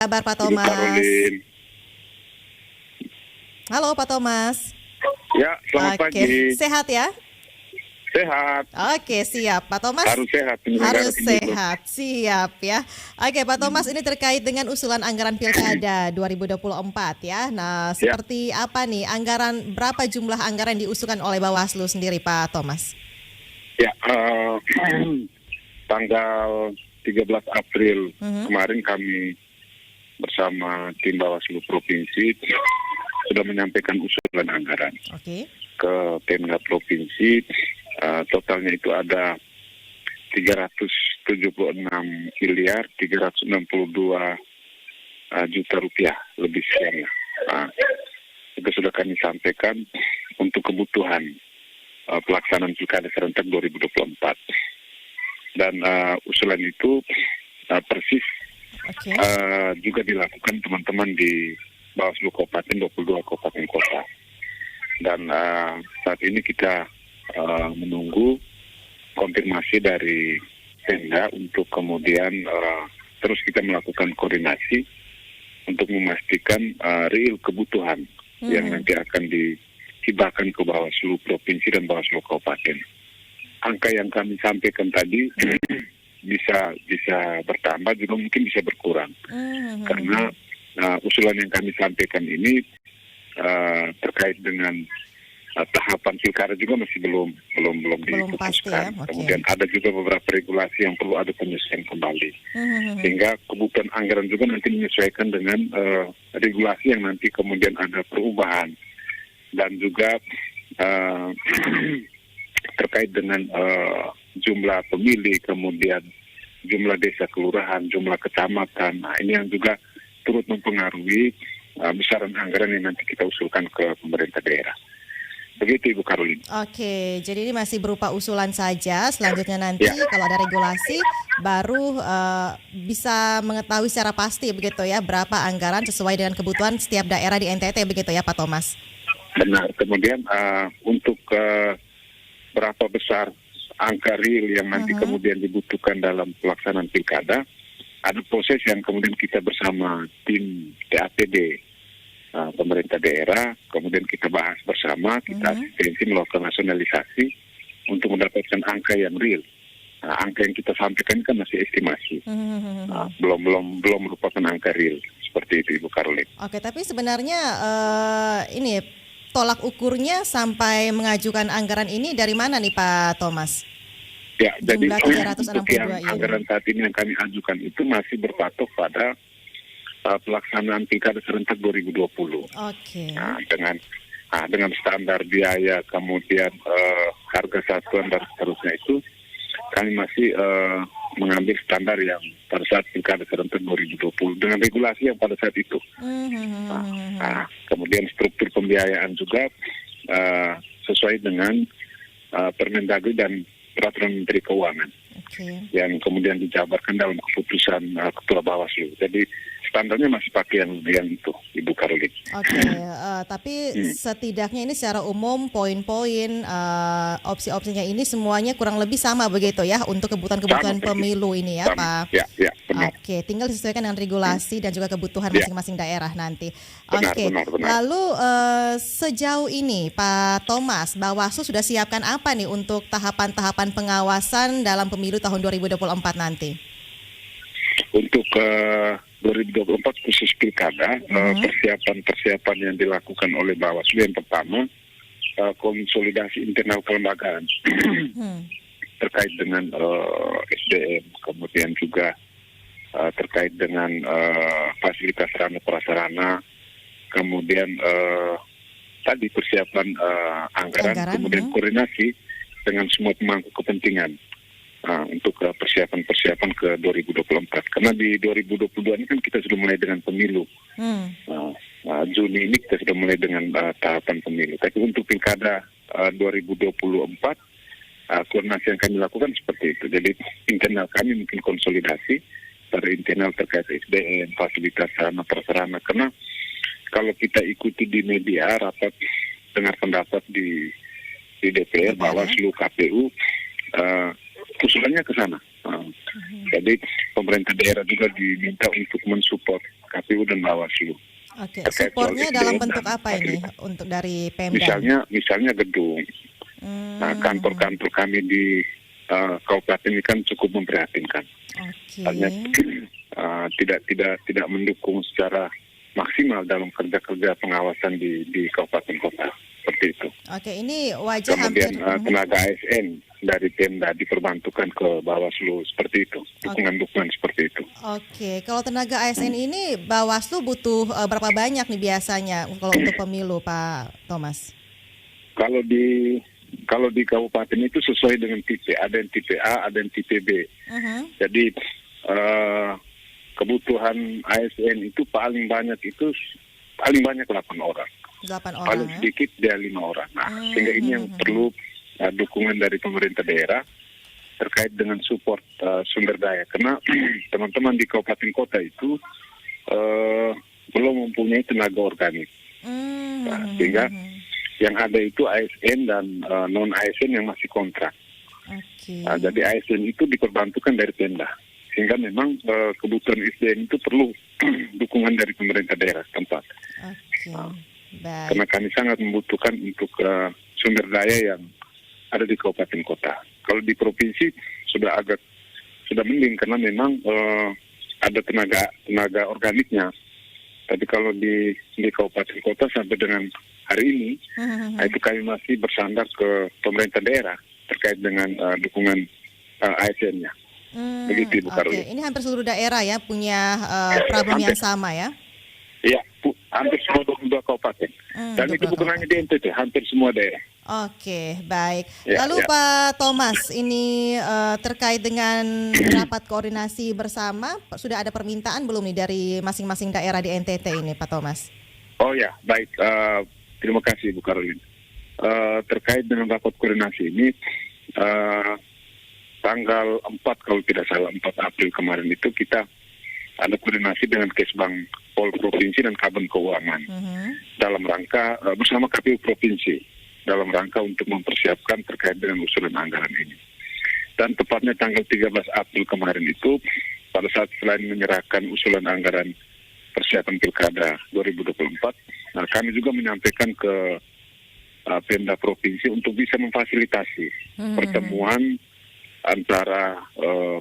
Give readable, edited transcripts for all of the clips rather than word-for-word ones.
Kabar Pak Ibu Thomas. Karolin. Halo Pak Thomas. Ya, selamat pagi. Sehat ya? Sehat. Oke, siap. Pak Thomas Harus sehat. harus sehat, siap ya. Oke, Pak Thomas, ini terkait dengan usulan anggaran Pilkada 2024 ya. Nah, seperti apa nih berapa jumlah anggaran yang diusulkan oleh Bawaslu sendiri, Pak Thomas? Ya, tanggal 13 April kemarin kami bersama tim Bawaslu Provinsi sudah menyampaikan usulan anggaran ke Pemda Provinsi. Totalnya itu ada 376 miliar 362 juta rupiah lebih sekian. Itu sudah kami sampaikan untuk kebutuhan pelaksanaan Pilkada serentak 2024. Dan usulan itu persis juga dilakukan teman-teman di Bawaslu Kabupaten 22 kabupaten kota. Dan saat ini kita menunggu konfirmasi dari Pemda untuk kemudian terus kita melakukan koordinasi untuk memastikan real kebutuhan yang nanti akan dihibahkan ke Bawaslu Provinsi dan Bawaslu Kabupaten. Angka yang kami sampaikan tadi bisa bertambah, juga mungkin bisa berkurang. Karena usulan yang kami sampaikan ini terkait dengan tahapan pilkada juga masih belum diputuskan. Ya? Kemudian ada juga beberapa regulasi yang perlu ada penyesuaian kembali. Sehingga kebutuhan anggaran juga nanti menyesuaikan dengan regulasi yang nanti kemudian ada perubahan. Dan juga terkait dengan jumlah pemilih, kemudian jumlah desa kelurahan, jumlah kecamatan. Nah, ini yang juga turut mempengaruhi besaran anggaran yang nanti kita usulkan ke pemerintah daerah. Begitu Ibu Karolin. Oke, jadi ini masih berupa usulan saja. Selanjutnya nanti kalau ada regulasi baru bisa mengetahui secara pasti begitu ya berapa anggaran sesuai dengan kebutuhan setiap daerah di NTT begitu ya Pak Thomas. Benar. Kemudian untuk berapa besar angka real yang nanti kemudian dibutuhkan dalam pelaksanaan pilkada, ada proses yang kemudian kita bersama tim TAPD pemerintah daerah, kemudian kita bahas bersama, kita asistensi melakukan nasionalisasi untuk mendapatkan angka yang real. Angka yang kita sampaikan kan masih estimasi, belum merupakan angka real seperti itu Ibu Karolin. Oke, tapi sebenarnya ini tolak ukurnya sampai mengajukan anggaran ini dari mana nih Pak Thomas? Ya, jumlah jadi untuk yang anggaran saat ini yang kami ajukan itu masih berpatok pada pelaksanaan Pilkada serentak 2020. Dengan standar biaya, kemudian harga satuan dan seterusnya itu kami masih mengambil standar yang pada saat Pilkada serentak 2020 dengan regulasi yang pada saat itu. Kemudian struktur pembiayaan juga sesuai dengan Permendagri dan Peraturan Menteri Keuangan yang kemudian dijabarkan dalam keputusan Ketua Bawaslu. Jadi standarnya masih pakai yang itu, Ibu Karolin. Tapi setidaknya ini secara umum poin-poin opsi-opsinya ini semuanya kurang lebih sama begitu ya untuk kebutuhan pemilu ini ya Pak. Ya, benar. Tinggal disesuaikan dengan regulasi dan juga kebutuhan masing-masing daerah nanti. Benar. Lalu sejauh ini Pak Thomas, Bawaslu sudah siapkan apa nih untuk tahapan-tahapan pengawasan dalam pemilu tahun 2024 nanti? Untuk 2024 khusus pilkada, persiapan yang dilakukan oleh Bawaslu yang pertama konsolidasi internal kelembagaan terkait dengan SDM, kemudian juga terkait dengan fasilitas sarana prasarana, kemudian tadi persiapan anggaran, kemudian koordinasi dengan semua pemangku kepentingan. Untuk persiapan ke 2024. Karena di 2022 ini kan kita sudah mulai dengan pemilu. Juni ini kita sudah mulai dengan tahapan pemilu. Tapi untuk pilkada 2024, koordinasi yang kami lakukan seperti itu. Jadi internal kami mungkin konsolidasi pada internal terkait SDM, fasilitas sarana prasarana. Karena kalau kita ikuti di media, rapat dengar pendapat di DPR, Bawaslu, KPU, usulannya ke sana. Jadi pemerintah daerah juga diminta untuk mensupport KPU dan Bawaslu. Oke, Terkait soal supportnya dalam SDM bentuk dan apa ini fasilitas. untuk dari Pemda? Misalnya gedung. Nah, kantor-kantor kami di kabupaten ini kan cukup memprihatinkan. Oke. Hanya tidak mendukung secara maksimal dalam kerja-kerja pengawasan di kabupaten kota seperti itu. Oke, ini wajah Kemudian hampir tenaga ASN dari Pemda diperbantukan ke Bawaslu seperti itu, dukungan-dukungan seperti itu. Oke, kalau tenaga ASN ini Bawaslu butuh berapa banyak nih biasanya kalau untuk pemilu, Pak Thomas? Kalau di kabupaten itu sesuai dengan tipe, ada yang tipe A, ada yang tipe B. Jadi kebutuhan ASN itu paling banyak 8 orang. 8 orang Paling ya? sedikit dia 5 orang. Nah, sehingga ini yang perlu dukungan dari pemerintah daerah terkait dengan support sumber daya. Karena teman-teman di kabupaten kota itu belum mempunyai tenaga organik. Nah, sehingga yang ada itu ASN dan non-ASN yang masih kontrak. Oke. Jadi ASN itu diperbantukan dari Pemda. Sehingga memang kebutuhan SDM itu perlu dukungan dari pemerintah daerah setempat. Oke. Baik. Karena kami sangat membutuhkan untuk sumber daya yang ada di kabupaten kota. Kalau di provinsi sudah mending karena memang ada tenaga organiknya. Tapi kalau di kabupaten kota sampai dengan hari ini, itu kami masih bersandar ke pemerintah daerah terkait dengan dukungan ASN-nya. Begitu, Ibu Karolin. Oke, ini hampir seluruh daerah ya punya problem yang sama ya? Iya, hampir semua 22 kabupaten. Dan itu bukan hanya di NTT, hampir semua daerah. Oke, baik. Ya, Lalu ya. Pak Thomas, ini terkait dengan rapat koordinasi bersama, sudah ada permintaan belum nih dari masing-masing daerah di NTT ini, Pak Thomas? Oh ya, baik. Terima kasih, Bu Karolin. Terkait dengan rapat koordinasi ini, tanggal 4 kalau tidak salah, 4 April kemarin itu kita ada koordinasi dengan Kesbang Pol Provinsi dan Kaban Keuangan dalam rangka bersama KPU Provinsi dalam rangka untuk mempersiapkan terkait dengan usulan anggaran ini. Dan tepatnya tanggal 13 April kemarin itu, pada saat selain menyerahkan usulan anggaran persiapan Pilkada 2024, kami juga menyampaikan ke Pemda Provinsi untuk bisa memfasilitasi pertemuan antara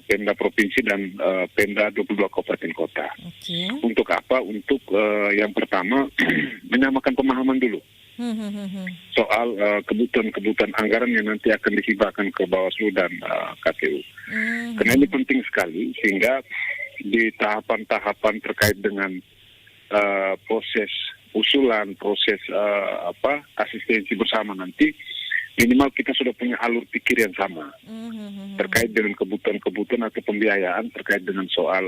Pemda Provinsi dan Pemda 22 Kabupaten Kota. Oke. Untuk apa? Untuk yang pertama menyamakan pemahaman dulu soal kebutuhan anggaran yang nanti akan dihibahkan ke Bawaslu dan KPU. Karena ini penting sekali sehingga di tahapan-tahapan terkait dengan proses usulan, proses asistensi bersama nanti, minimal kita sudah punya alur pikir yang sama terkait dengan kebutuhan atau pembiayaan terkait dengan soal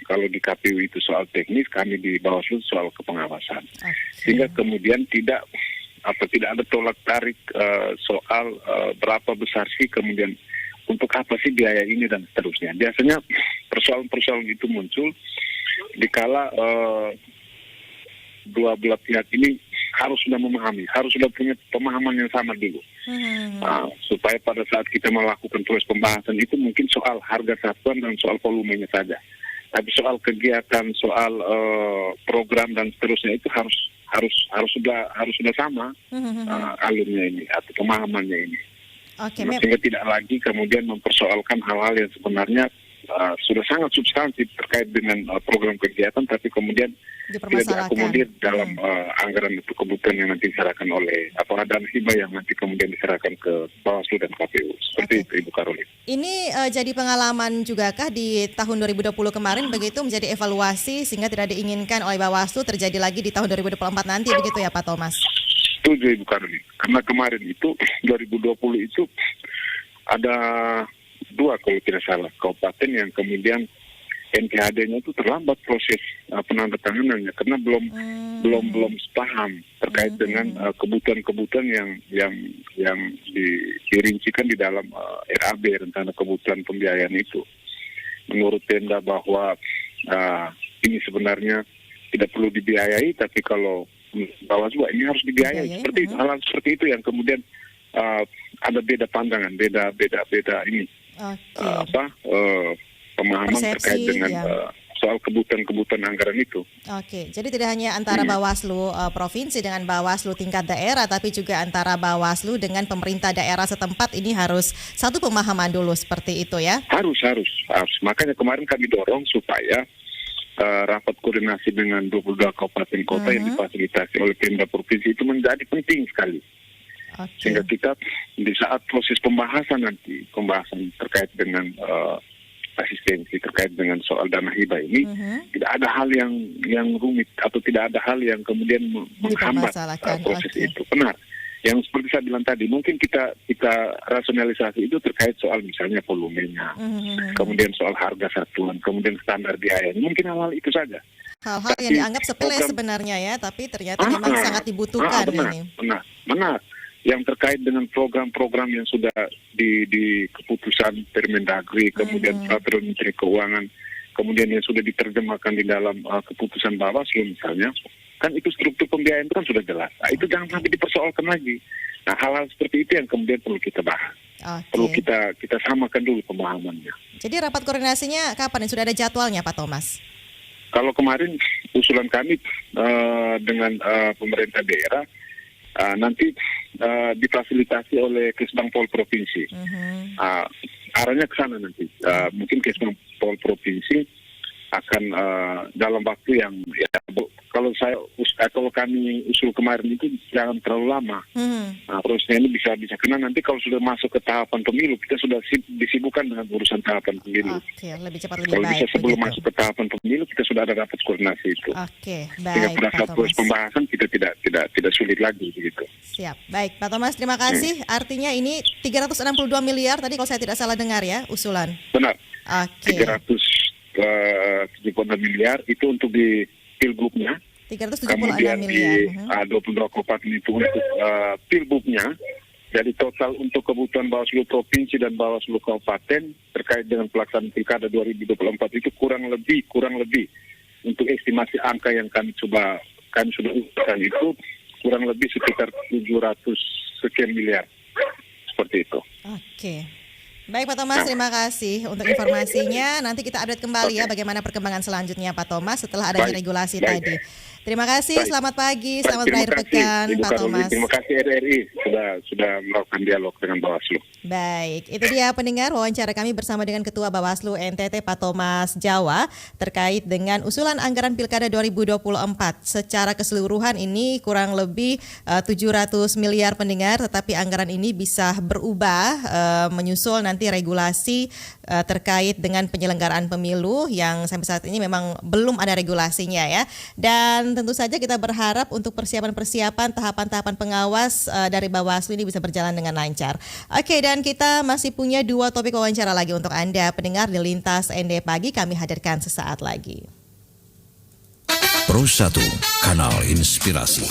kalau di KPU itu soal teknis, kami di Bawaslu soal kepengawasan. Sehingga kemudian tidak ada tolak tarik soal berapa besar sih kemudian untuk apa sih biaya ini dan seterusnya. Biasanya persoalan-persoalan itu muncul dikala dua belah pihak ini harus sudah memahami, harus sudah punya pemahaman yang sama dulu. Supaya pada saat kita melakukan proses pembahasan itu mungkin soal harga satuan dan soal volumenya saja. Tapi soal kegiatan, soal program dan seterusnya itu harus sudah sama alurnya ini atau pemahamannya ini. Sehingga tidak lagi kemudian mempersoalkan hal-hal yang sebenarnya sudah sangat substantif terkait dengan program kegiatan, tapi kemudian tidak diakomodir dalam anggaran itu kebutuhan yang nanti diserahkan oleh dana hibah yang nanti kemudian diserahkan ke Bawaslu dan KPU. Seperti itu, Ibu Karolin. Ini jadi pengalaman juga kah di tahun 2020 kemarin begitu menjadi evaluasi sehingga tidak diinginkan oleh Bawaslu terjadi lagi di tahun 2024 nanti begitu ya Pak Thomas? Setuju, Ibu Karolin. Karena kemarin itu 2020 itu ada 2 kalau tidak salah kabupaten yang kemudian NPHD-nya itu terlambat proses penandatanganannya karena belum paham terkait dengan kebutuhan-kebutuhan yang dirincikan di dalam RAB, rencana kebutuhan pembiayaan itu. Menurut Pemda bahwa ini sebenarnya tidak perlu dibiayai, tapi kalau Bawaslu ini harus dibiayai. Seperti itu, hal seperti itu yang kemudian ada beda pandangan, beda ini. Pemahaman persepsi, terkait dengan soal kebutuhan-kebutuhan anggaran itu. Oke, jadi tidak hanya antara Bawaslu provinsi dengan Bawaslu tingkat daerah, tapi juga antara Bawaslu dengan pemerintah daerah setempat ini harus satu pemahaman dulu seperti itu ya? Harus. Makanya kemarin kami dorong supaya rapat koordinasi dengan 22 kabupaten kota yang difasilitasi oleh Pemda provinsi itu menjadi penting sekali. Sehingga kita di saat proses pembahasan terkait dengan asistensi, terkait dengan soal dana hibah ini, tidak ada hal yang rumit atau tidak ada hal yang kemudian menghambat proses itu. Benar. Yang seperti saya bilang tadi, mungkin kita rasionalisasi itu terkait soal misalnya volumenya, kemudian soal harga satuan, kemudian standar biaya. Mungkin hal-hal itu saja. Hal-hal yang dianggap sepele sebenarnya ya, tapi ternyata memang sangat dibutuhkan ini. Benar. Yang terkait dengan program-program yang sudah di keputusan Permendagri, kemudian peraturan Menteri Keuangan, kemudian yang sudah diterjemahkan di dalam keputusan Bawaslu misalnya, kan itu struktur pembiayaan itu kan sudah jelas. Nah, itu jangan sampai dipersoalkan lagi. Nah, hal-hal seperti itu yang kemudian perlu kita bahas. Perlu kita samakan dulu pemahamannya. Jadi rapat koordinasinya kapan? Sudah ada jadwalnya Pak Thomas? Kalau kemarin usulan kami dengan pemerintah daerah, nanti difasilitasi oleh Kesbangpol Provinsi. Arahnya ke sana nanti. Mungkin Kesbangpol Provinsi akan dalam waktu yang kalau kami usul kemarin itu jangan terlalu lama. Prosesnya ini bisa karena nanti kalau sudah masuk ke tahapan pemilu kita sudah disibukkan dengan urusan tahapan pemilu. Lebih cepat lebih kalau baik. Kalau bisa sebelum masuk ke tahapan pemilu kita sudah ada rapat koordinasi itu. Baik. Sehingga pada saat proses pembahasan kita tidak sulit lagi begitu. Siap. Baik, Pak Thomas, terima kasih. Artinya ini 362 miliar tadi kalau saya tidak salah dengar ya usulan. Benar. 376 miliar itu untuk di pilgubnya. 376 kemudian miliar. Di 22 kabupaten itu untuk pilgubnya. Jadi total untuk kebutuhan Bawaslu Provinsi dan Bawaslu Kabupaten terkait dengan pelaksanaan Pilkada 2024 itu kurang lebih untuk estimasi angka yang kami sudah usulkan itu kurang lebih sekitar 700 sekian miliar. Seperti itu. Baik Pak Thomas, terima kasih untuk informasinya. Nanti kita update kembali ya bagaimana perkembangan selanjutnya Pak Thomas setelah adanya regulasi tadi. Terima kasih, selamat pagi, selamat berakhir pekan Pak Thomas. Terima kasih RRI sudah melakukan dialog dengan Bawaslu. Baik, itu dia pendengar wawancara kami bersama dengan Ketua Bawaslu NTT Pak Thomas Jawa terkait dengan usulan anggaran Pilkada 2024. Secara keseluruhan ini kurang lebih 700 miliar pendengar, tetapi anggaran ini bisa berubah menyusul nanti regulasi terkait dengan penyelenggaraan pemilu yang sampai saat ini memang belum ada regulasinya ya. Dan tentu saja kita berharap untuk persiapan-persiapan tahapan-tahapan pengawas dari Bawaslu ini bisa berjalan dengan lancar. Dan kita masih punya 2 topik wawancara lagi untuk Anda pendengar di Lintas ND Pagi, kami hadirkan sesaat lagi. Pro 1, Kanal Inspirasi.